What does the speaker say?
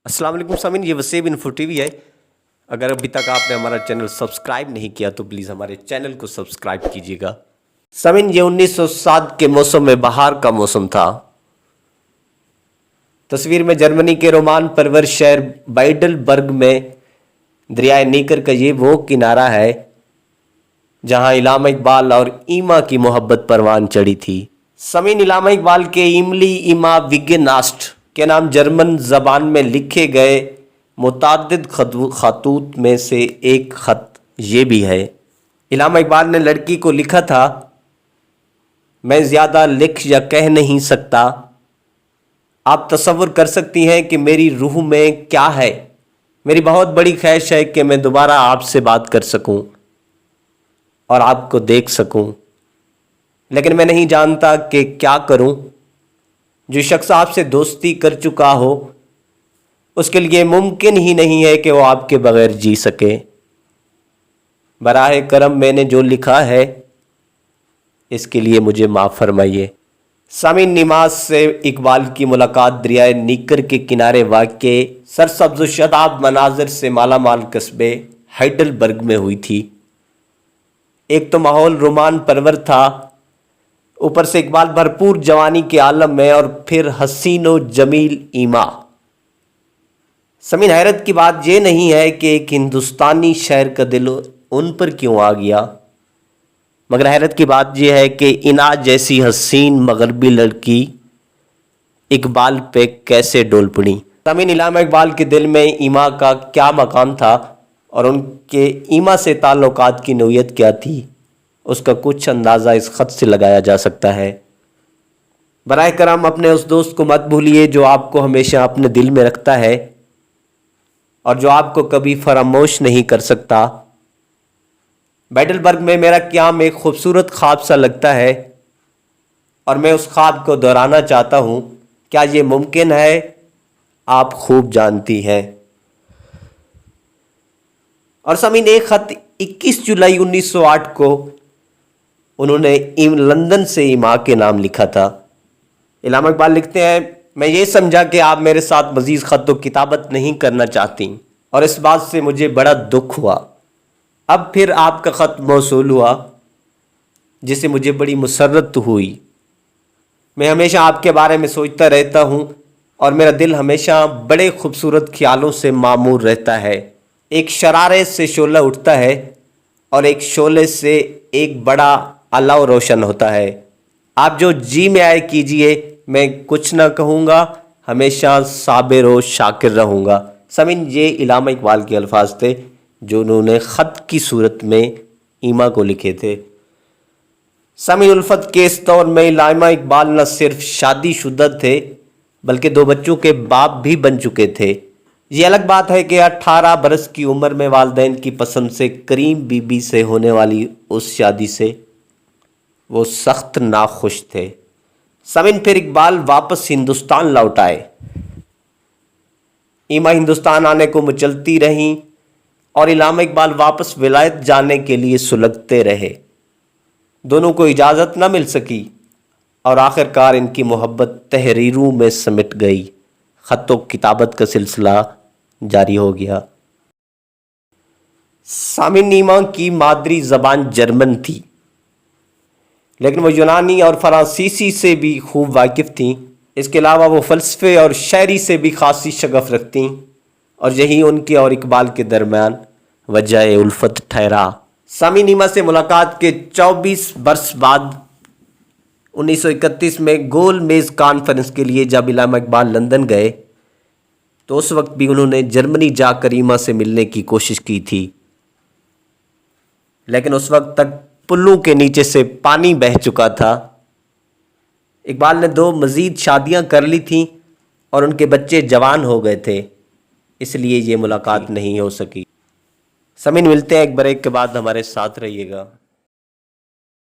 अस्सलाम वालेकुम सामीन, ये वसीम इन्फो टीवी है। अगर अभी तक आपने हमारा चैनल सब्सक्राइब नहीं किया तो प्लीज़ हमारे चैनल को सब्सक्राइब कीजिएगा। सामीन, ये 1907 के मौसम में बहार का मौसम था। तस्वीर में जर्मनी के रोमान परवर शहर बाइडलबर्ग में दरियाए नीकर का ये वो किनारा है जहां इलामा इकबाल और ईमा की मोहब्बत परवान चढ़ी थी। सामीन, इलामा इकबाल के इमली इमा विगेनास्ट के नाम जर्मन ज़बान में लिखे गए मुतअद्दिद खतूत में से एक ख़त ये भी है। इलामा इकबाल ने लड़की को लिखा था, मैं ज़्यादा लिख या कह नहीं सकता, आप तसव्वुर कर सकती हैं कि मेरी रूह में क्या है। मेरी बहुत बड़ी ख्वाहिश है कि मैं दोबारा आपसे बात कर सकूं और आपको देख सकूं, लेकिन मैं नहीं जानता कि क्या करूं। जो शख्स आपसे दोस्ती कर चुका हो उसके लिए मुमकिन ही नहीं है कि वो आपके बगैर जी सके। बराह करम मैंने जो लिखा है इसके लिए मुझे माफ़ फरमाइए। सामीन, नमाज से इकबाल की मुलाकात दरियाए नीकर के किनारे वाक़े सरसब्ज़ शदाब मनाज़र से मालामाल कस्बे हाइडलबर्ग में हुई थी। एक तो माहौल रोमान परवर था, ऊपर से इकबाल भरपूर जवानी के आलम में, और फिर हसीन व जमील ईमा। सामीन, हैरत की बात यह नहीं है कि एक हिंदुस्तानी शहर का दिल उन पर क्यों आ गया, मगर हैरत की बात यह है कि इना जैसी हसीन मगरबी लड़की इकबाल पे कैसे डोल पड़ी। सामीन, इलामा इकबाल के दिल में ईमा का क्या मकाम था और उनके ईमा से ताल्लुकात की नोयत क्या थी, उसका कुछ अंदाज़ा इस ख़त से लगाया जा सकता है। बराए करम अपने उस दोस्त को मत भूलिए जो आपको हमेशा अपने दिल में रखता है और जो आपको कभी फरामोश नहीं कर सकता। बाइडलबर्ग में मेरा क़याम एक खूबसूरत ख्वाब सा लगता है और मैं उस ख्वाब को दोहराना चाहता हूँ। क्या ये मुमकिन है? आप खूब जानती हैं। और सामीन, एक ख़त 21 जुलाई 1908 को उन्होंने लंदन से ईमा के नाम लिखा था। इलामा इकबाल लिखते हैं, मैं ये समझा कि आप मेरे साथ मज़ीद ख़त व किताबत नहीं करना चाहती और इस बात से मुझे बड़ा दुख हुआ। अब फिर आपका ख़त मौसूल हुआ जिससे मुझे बड़ी मुसर्रत हुई। मैं हमेशा आपके बारे में सोचता रहता हूँ और मेरा दिल हमेशा बड़े खूबसूरत ख्यालों से मामूर रहता है। एक शरारे से शोला उठता है और एक शोले से एक बड़ा अलाव रोशन होता है। आप जो जी में आए कीजिए, मैं कुछ ना कहूँगा, हमेशा साबिर व शाकिर रहूँगा। सामीन, ये इलामा इकबाल के अल्फाज थे जो उन्होंने ख़त की सूरत में ईमा को लिखे थे। सामीन, उल्फत के इस दौर में इलामा इकबाल न सिर्फ शादीशुदा थे बल्कि 2 बच्चों के बाप भी बन चुके थे। ये अलग बात है कि 18 बरस की उम्र में वालिदैन की पसंद से करीम बीबी से होने वाली उस शादी से वो सख्त नाखुश थे। सामीन, फिर इकबाल वापस हिंदुस्तान लौट आए। ईमा हिंदुस्तान आने को मचलती रहीं और इलामा इकबाल वापस विलायत जाने के लिए सुलगते रहे। दोनों को इजाज़त न मिल सकी और आखिरकार इनकी मोहब्बत तहरीरों में सिमट गई। ख़त व किताबत का सिलसिला जारी हो गया। सामीन, ईमा की मादरी ज़बान जर्मन थी, लेकिन वो यूनानी और फ़रांसीसी से भी खूब वाकिफ़ थीं। इसके अलावा वो फ़लसफ़े और शायरी से भी खासी शगफ़ रखतीं और यही उनके और इकबाल के दरमियान वजह उल्फत ठहरा। सामीन, ईमा से मुलाकात के 24 बरस बाद 1931 में गोल मेज़ कॉन्फ्रेंस के लिए जब इलामा इकबाल लंदन गए तो उस वक्त भी उन्होंने जर्मनी जाकर ईमा से मिलने की कोशिश की थी, लेकिन उस वक्त तक पुल्लों के नीचे से पानी बह चुका था। इकबाल ने 2 मज़ीद शादियां कर ली थीं और उनके बच्चे जवान हो गए थे, इसलिए ये मुलाकात नहीं हो सकी। सामीन, मिलते हैं एक ब्रेक के बाद, हमारे साथ रहिएगा।